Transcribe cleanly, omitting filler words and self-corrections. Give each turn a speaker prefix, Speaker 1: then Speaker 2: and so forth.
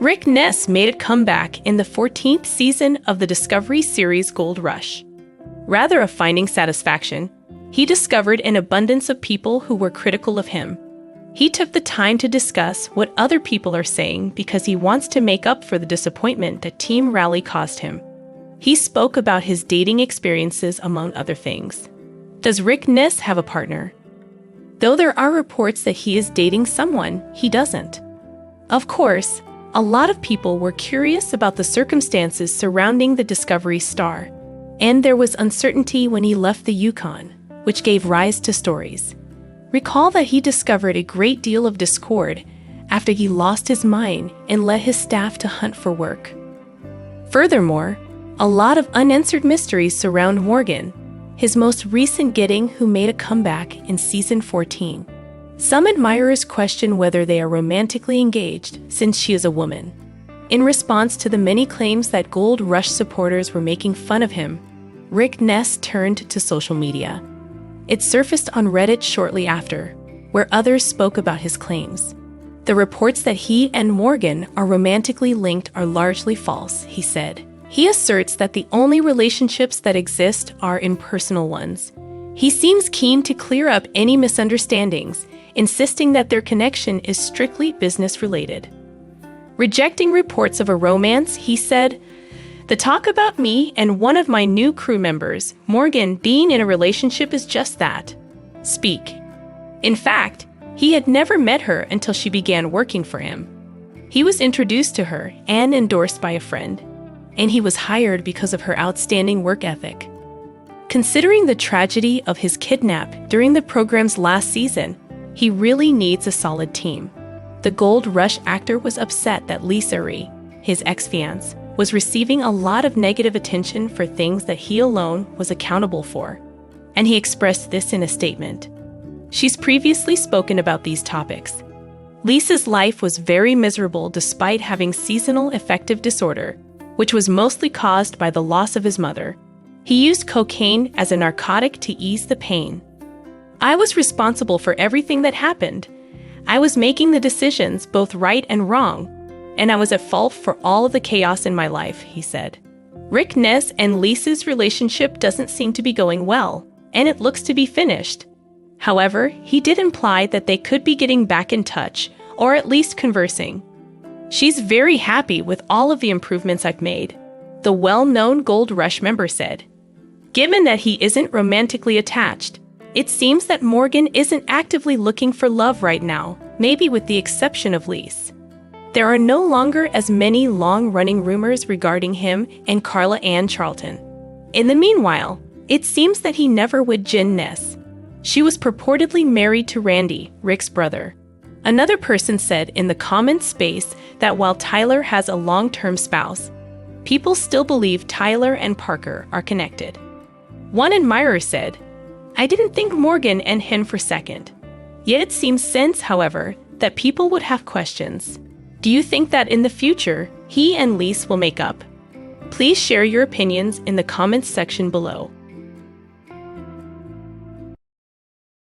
Speaker 1: Rick Ness made a comeback in the 14th season of the Discovery series Gold Rush. Rather of finding satisfaction, he discovered an abundance of people who were critical of him. He took the time to discuss what other people are saying because he wants to make up for the disappointment that Team Rally caused him. He spoke about his dating experiences, among other things. Does Rick Ness have a partner? Though there are reports that he is dating someone, he doesn't. Of course, a lot of people were curious about the circumstances surrounding the Discovery star, and there was uncertainty when he left the Yukon, which gave rise to stories. Recall that he discovered a great deal of discord after he lost his mind and led his staff to hunt for work. Furthermore, a lot of unanswered mysteries surround Morgan, his most recent getting who made a comeback in Season 14. Some admirers question whether they are romantically engaged since she is a woman. In response to the many claims that Gold Rush supporters were making fun of him, Rick Ness turned to social media. It surfaced on Reddit shortly after, where others spoke about his claims. The reports that he and Morgan are romantically linked are largely false, he said. He asserts that the only relationships that exist are impersonal ones. He seems keen to clear up any misunderstandings, insisting that their connection is strictly business-related. Rejecting reports of a romance, he said, "The talk about me and one of my new crew members, Morgan, being in a relationship is just that. Speak." In fact, he had never met her until she began working for him. He was introduced to her and endorsed by a friend, and he was hired because of her outstanding work ethic. Considering the tragedy of his kidnap during the program's last season, he really needs a solid team. The Gold Rush actor was upset that Lisa Ree, his ex-fiancée, was receiving a lot of negative attention for things that he alone was accountable for, and he expressed this in a statement. She's previously spoken about these topics. Lisa's life was very miserable despite having seasonal affective disorder, which was mostly caused by the loss of his mother. He used cocaine as a narcotic to ease the pain. "I was responsible for everything that happened. I was making the decisions, both right and wrong, and I was at fault for all of the chaos in my life," he said. Rick Ness and Lisa's relationship doesn't seem to be going well, and it looks to be finished. However, he did imply that they could be getting back in touch, or at least conversing. "She's very happy with all of the improvements I've made," the well-known Gold Rush member said. Given that he isn't romantically attached, it seems that Morgan isn't actively looking for love right now, maybe with the exception of Lise. There are no longer as many long-running rumors regarding him and Carla Ann Charlton. In the meanwhile, it seems that he never would Jen Ness. She was purportedly married to Randy, Rick's brother. Another person said in the comment space that while Tyler has a long-term spouse, people still believe Tyler and Parker are connected. One admirer said, "I didn't think Morgan and him for a second. Yet it seems since, however, that people would have questions. Do you think that in the future, he and Lise will make up?" Please share your opinions in the comments section below.